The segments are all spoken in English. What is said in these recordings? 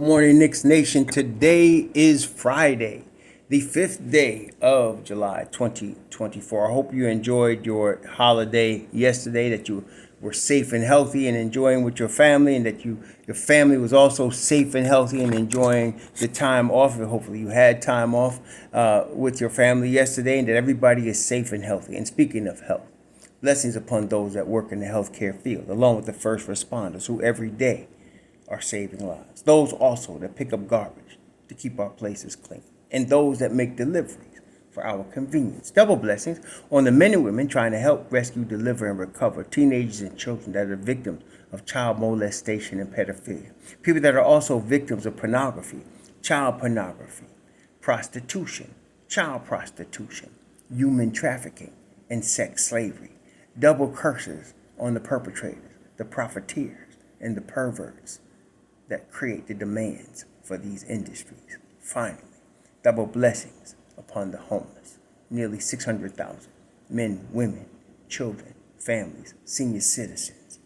Morning, Knicks Nation. Today is Friday, the 5th day of July 2024. I hope you enjoyed your holiday yesterday, that you were safe and healthy and enjoying with your family, and that your family was also safe and healthy and enjoying the time off. And hopefully you had time off with your family yesterday, and that everybody is safe and healthy. And speaking of health, blessings upon those that work in the healthcare field, along with the first responders who every day are saving lives. Those also that pick up garbage to keep our places clean. And those that make deliveries for our convenience. Double blessings on the men and women trying to help rescue, deliver, and recover teenagers and children that are victims of child molestation and pedophilia. People that are also victims of pornography, child pornography, prostitution, child prostitution, human trafficking, and sex slavery. Double curses on the perpetrators, the profiteers, and the perverts that create the demands for these industries. Finally, double blessings upon the homeless. Nearly 600,000 men, women, children, families, senior citizens,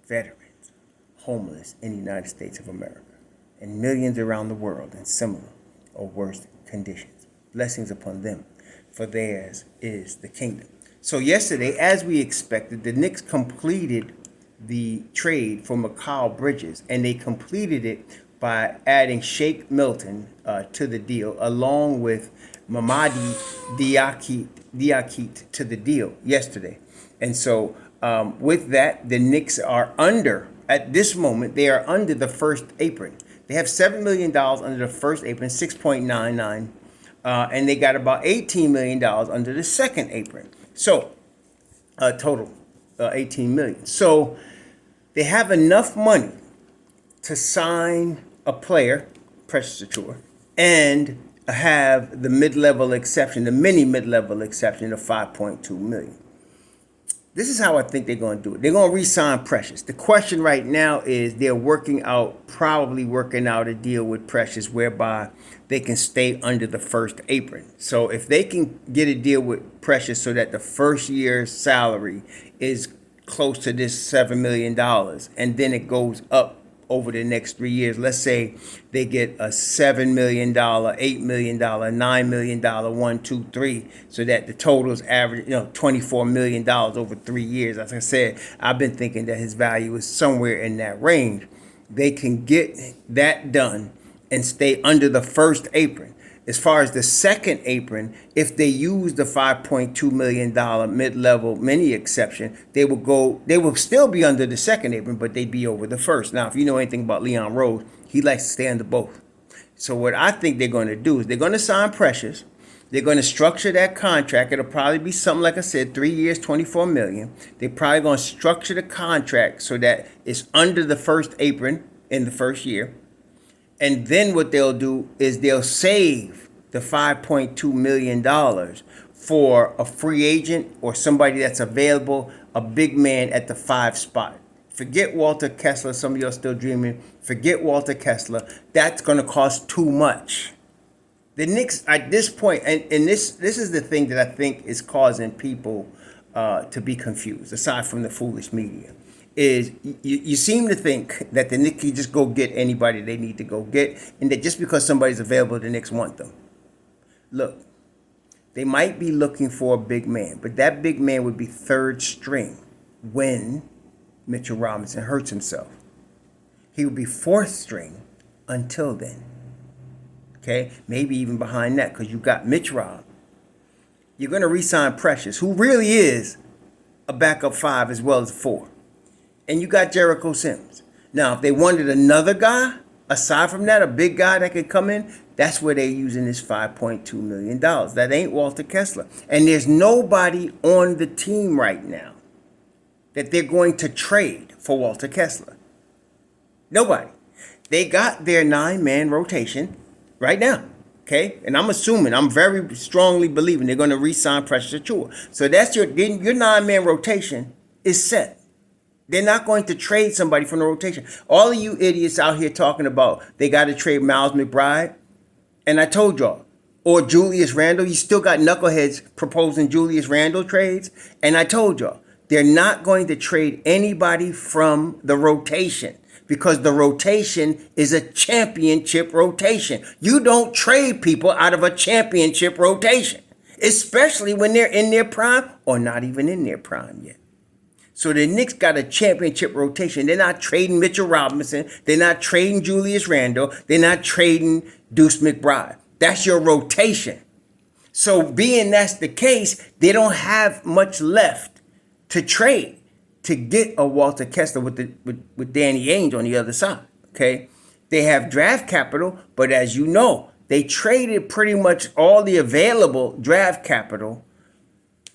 veterans, homeless in the United States of America, and millions around the world in similar or worse conditions. Blessings upon them, for theirs is the kingdom. So yesterday, as we expected, the Knicks completed the trade for Mikal Bridges, and they completed it by adding Milton to the deal, along with Mamadi Diakite to the deal yesterday. And so with that, the Knicks are at this moment, they are under the first apron. They have $7 million under the first apron, 6.99, and they got about $18 million under the second apron. So total 18 million. So they have enough money to sign a player, Precious Achiuwa, and have the mid-level exception, the mini mid-level exception of 5.2 million. This is how I think they're going to do it. They're going to re-sign Precious. The question right now is they're probably working out a deal with Precious whereby they can stay under the first apron. So if they can get a deal with Precious so that the first year's salary is close to this $7 million, and then it goes up over the next 3 years. Let's say they get a $7 million, $8 million, $9 million, 1, 2, 3, so that the total is average, $24 million over 3 years. As I said, I've been thinking that his value is somewhere in that range. They can get that done and stay under the first apron. As far as the second apron, if they use the $5.2 million mid-level mini exception, they will still be under the second apron, but they'd be over the first. Now, if you know anything about Leon Rose, he likes to stay under both. So what I think they're going to do is they're going to sign Precious. They're going to structure that contract. It'll probably be something, like I said, 3 years, $24 million. They're probably going to structure the contract so that it's under the first apron in the first year. And then what they'll do is they'll save the $5.2 million for a free agent or somebody that's available, a big man at the 5 spot. Forget Walter Kessler. Some of y'all still dreaming. Forget Walter Kessler. That's going to cost too much. The Knicks at this point, and this is the thing that I think is causing people to be confused, aside from the foolish media, is you seem to think that the Knicks can just go get anybody they need to go get, and that just because somebody's available, the Knicks want them. Look, they might be looking for a big man, but that big man would be third string when Mitchell Robinson hurts himself. He would be fourth string until then. Okay, maybe even behind that, because you got Mitch Rob. You're going to re-sign Precious, who really is a backup 5 as well as 4. And you got Jericho Sims. Now, if they wanted another guy, aside from that, a big guy that could come in, that's where they're using this $5.2 million. That ain't Walter Kessler. And there's nobody on the team right now that they're going to trade for Walter Kessler. Nobody. They got their 9-man rotation right now. Okay? And I'm very strongly believing they're going to re-sign Precious Achiuwa. So that's your 9-man rotation is set. They're not going to trade somebody from the rotation. All of you idiots out here talking about they got to trade Miles McBride. And I told y'all. Or Julius Randle. You still got knuckleheads proposing Julius Randle trades. And I told y'all. They're not going to trade anybody from the rotation. because the rotation is a championship rotation. You don't trade people out of a championship rotation, especially when they're in their prime or not even in their prime yet. So the Knicks got a championship rotation. They're not trading Mitchell Robinson. They're not trading Julius Randle. They're not trading Deuce McBride. That's your rotation. So being that's the case, they don't have much left to trade to get a Walter Kessler with Danny Ainge on the other side. Okay, they have draft capital, but as you know, they traded pretty much all the available draft capital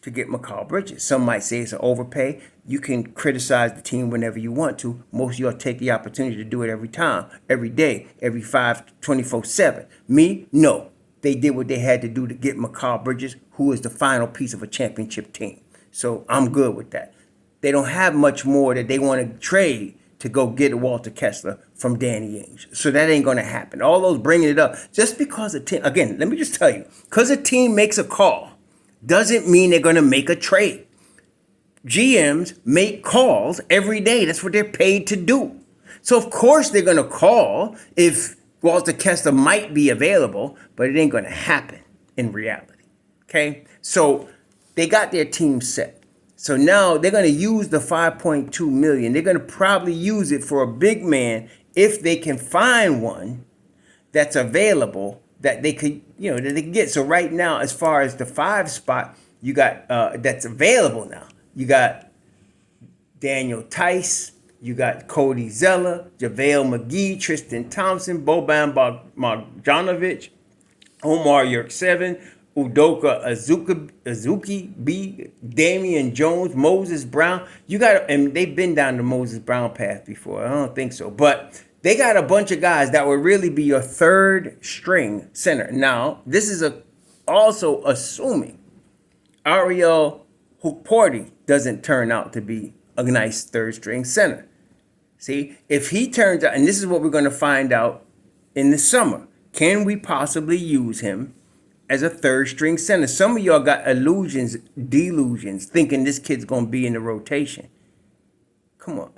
to get Mikal Bridges. Some might say it's an overpay. You can criticize the team whenever you want to. Most of y'all take the opportunity to do it every time, every day, every 24/7. Me, no. They did what they had to do to get Mikal Bridges, who is the final piece of a championship team. So I'm good with that. They don't have much more that they want to trade to go get Walter Kessler from Danny Ainge. So that ain't going to happen. All those bringing it up, just because a team, again, let me just tell you, because a team makes a call doesn't mean they're going to make a trade. GMs make calls every day. That's what they're paid to do. So of course they're going to call if Walter Kessler might be available, but it ain't going to happen in reality. Okay? So they got their team set. So now they're going to use the $5.2 million. They're going to probably use it for a big man if they can find one that's available that they could, that they can get. So right now, as far as the 5 spot, you got that's available now. You got Daniel Tice, you got Cody Zeller, JaVale McGee, Tristan Thompson, Boban Marjanovic, Omar Yerk-7, Udoka Azuki B, Damian Jones, Moses Brown. You got, and they've been down the Moses Brown path before. I don't think so, but they got a bunch of guys that would really be your third string center. Now, this is also assuming Ariel Hukporti doesn't turn out to be a nice third string center. See, if he turns out, and this is what we're going to find out in the summer, can we possibly use him as a third string center? Some of y'all got delusions, thinking this kid's going to be in the rotation. Come on.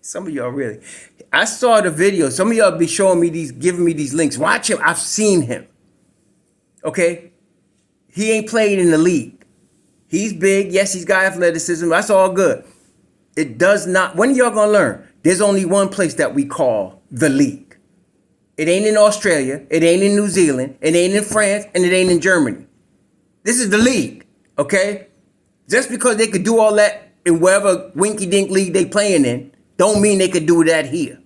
Some of y'all really. I saw the video. Some of y'all be showing me giving me these links. Watch him. I've seen him. Okay? He ain't played in the league. He's big. Yes, he's got athleticism. That's all good. It does not. When are y'all going to learn? There's only one place that we call the league. It ain't in Australia. It ain't in New Zealand. It ain't in France. And it ain't in Germany. This is the league. Okay? Just because they could do all that in whatever winky-dink league they playing in, don't mean they could do that here.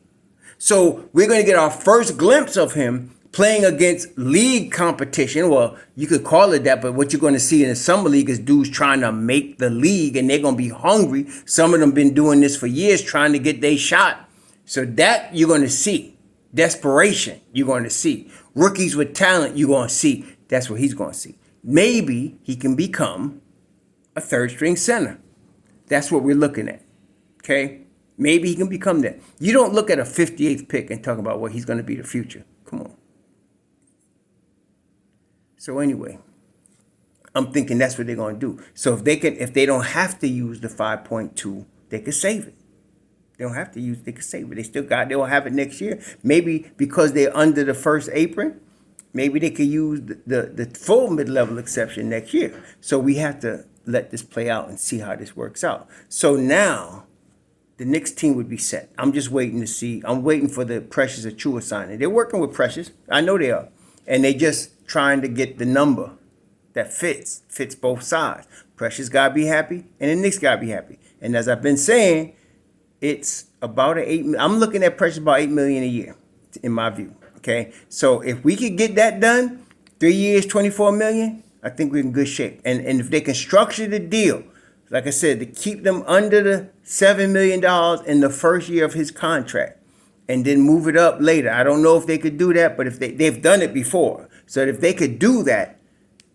So we're going to get our first glimpse of him playing against league competition. Well, you could call it that, but what you're going to see in the summer league is dudes trying to make the league, and they're going to be hungry. Some of them been doing this for years, trying to get their shot. So that you're going to see. Desperation, you're going to see. Rookies with talent, you're going to see. That's what he's going to see. Maybe he can become a third string center. That's what we're looking at. Okay? Maybe he can become that. You don't look at a 58th pick and talk about what he's going to be the future. Come on. So anyway, I'm thinking that's what they're going to do. So if they don't have to use the 5.2, they could save it. They don't have to use it, they could save it. They'll have it next year. Maybe because they're under the first apron, maybe they could use the full mid-level exception next year. So we have to let this play out and see how this works out. So now the Knicks team would be set. I'm just waiting to see. I'm waiting for the Precious Achiuwa signing. They're working with Precious. I know they are. And they just trying to get the number that fits both sides. Precious got to be happy, and the Knicks got to be happy. And as I've been saying, it's about I'm looking at Precious about $8 million a year, in my view. Okay? So if we could get that done, 3 years, $24 million, I think we're in good shape. And if they can structure the deal, like I said, to keep them under the $7 million in the first year of his contract and then move it up later. I don't know if they could do that, but if they've done it before. So if they could do that,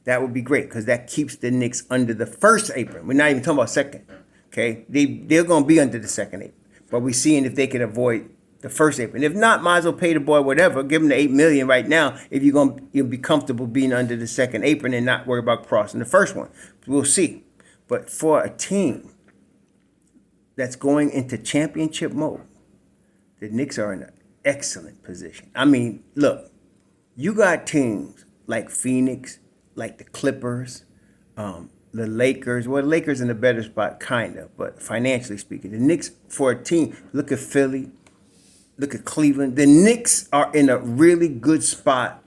that would be great because that keeps the Knicks under the first apron. We're not even talking about second. Okay? They're going to be under the second apron. But we're seeing if they can avoid the first apron. If not, might as well pay the boy whatever. Give him the $8 million right now if you'll be comfortable being under the second apron and not worry about crossing the first one. We'll see. But for a team that's going into championship mode, the Knicks are in an excellent position. I mean, look, you got teams like Phoenix, like the Clippers, the Lakers. Well, the Lakers in a better spot, kind of, but financially speaking, the Knicks for a team. Look at Philly, look at Cleveland. The Knicks are in a really good spot,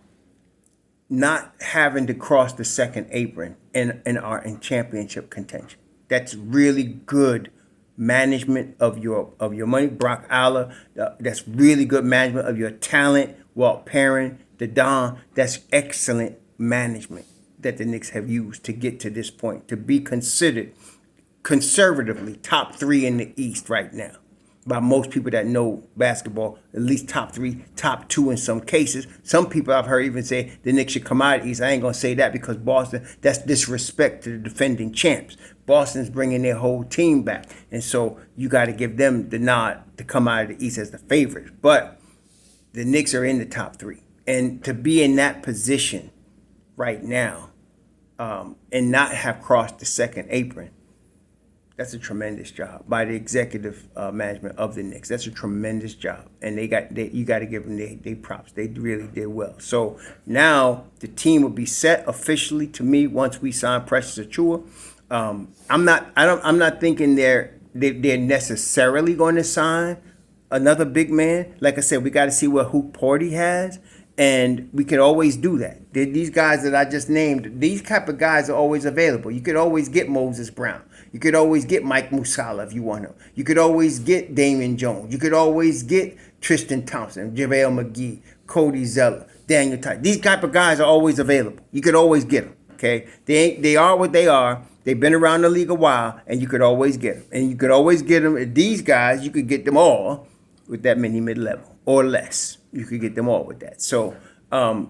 not having to cross the second apron and are in championship contention. That's really good management of your money. Brock Aller, that's really good management of your talent. Walt Perrin, the Don, that's excellent management that the Knicks have used to get to this point, to be considered conservatively top 3 in the East right now. By most people that know basketball, at least top 3, top 2 in some cases. Some people I've heard even say the Knicks should come out of the East. I ain't going to say that because Boston, that's disrespect to the defending champs. Boston's bringing their whole team back. And so you got to give them the nod to come out of the East as the favorites. But the Knicks are in the top 3. And to be in that position right now and not have crossed the second apron, that's a tremendous job by the executive management of the Knicks. That's a tremendous job, and you got to give them their props. They really did well. So now the team will be set officially to me once we sign Precious Achiuwa. I'm not thinking they're necessarily going to sign another big man. Like I said, we got to see what Hoop Party has. And we could always do that. These guys that I just named, these type of guys are always available. You could always get Moses Brown. You could always get Mike Musala if you want him. You could always get Damian Jones. You could always get Tristan Thompson, JaVale McGee, Cody Zeller, Daniel Tice. These type of guys are always available. You could always get them. Okay, they are what they are. They've been around the league a while, and you could always get them. And you could always get them. These guys, you could get them all with that mini mid-level or less. You could get them all with that. So I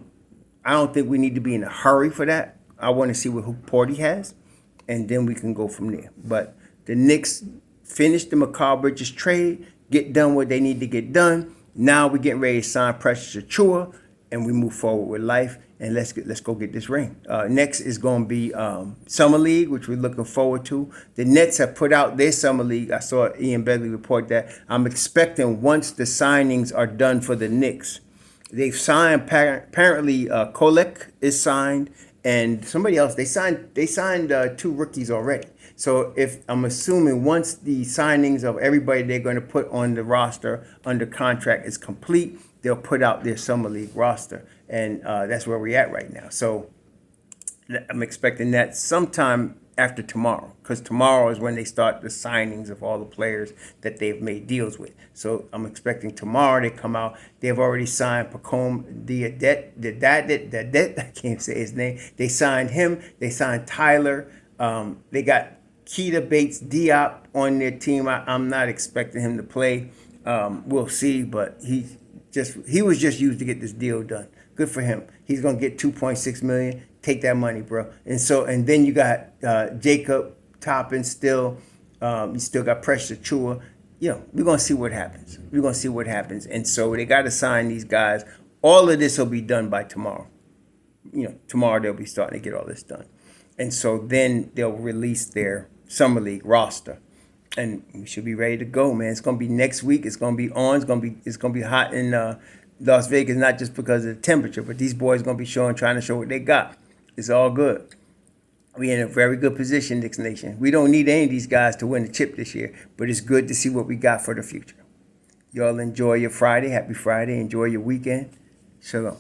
don't think we need to be in a hurry for that. I want to see what Hoop Party has, and then we can go from there. But the Knicks finished the Mikal Bridges trade, get done what they need to get done. Now we're getting ready to sign Precious Achiuwa, and we move forward with life. And let's go get this ring. Next is going to be Summer League, which we're looking forward to. The Nets have put out their Summer League. I saw Ian Begley report that. I'm expecting once the signings are done for the Knicks, they've signed apparently Kolek is signed and somebody else. They signed 2 rookies already. So if I'm assuming once the signings of everybody they're going to put on the roster under contract is complete, they'll put out their Summer League roster. And that's where we're at right now. So I'm expecting that sometime after tomorrow, because tomorrow is when they start the signings of all the players that they've made deals with. So I'm expecting tomorrow they come out. They've already signed Pacome Diakite. I can't say his name. They signed him. They signed Tyler. They got Keita Bates-Diop on their team. I'm not expecting him to play. We'll see, but he was just used to get this deal done. Good for him. He's gonna get $2.6 million. Take that money, bro. And then you got Jacob Toppin still. You still got Precious Achiuwa. We're gonna see what happens. And so they got to sign these guys. All of this will be done by tomorrow. Tomorrow they'll be starting to get all this done. And so then they'll release their Summer League roster. And we should be ready to go, man. It's gonna be next week. It's gonna be on. It's gonna be hot in Las Vegas, not just because of the temperature, but these boys gonna be trying to show what they got. It's all good. We're in a very good position, Knicks Nation. We don't need any of these guys to win the chip this year, but it's good to see what we got for the future. Y'all enjoy your Friday. Happy Friday. Enjoy your weekend. Shalom.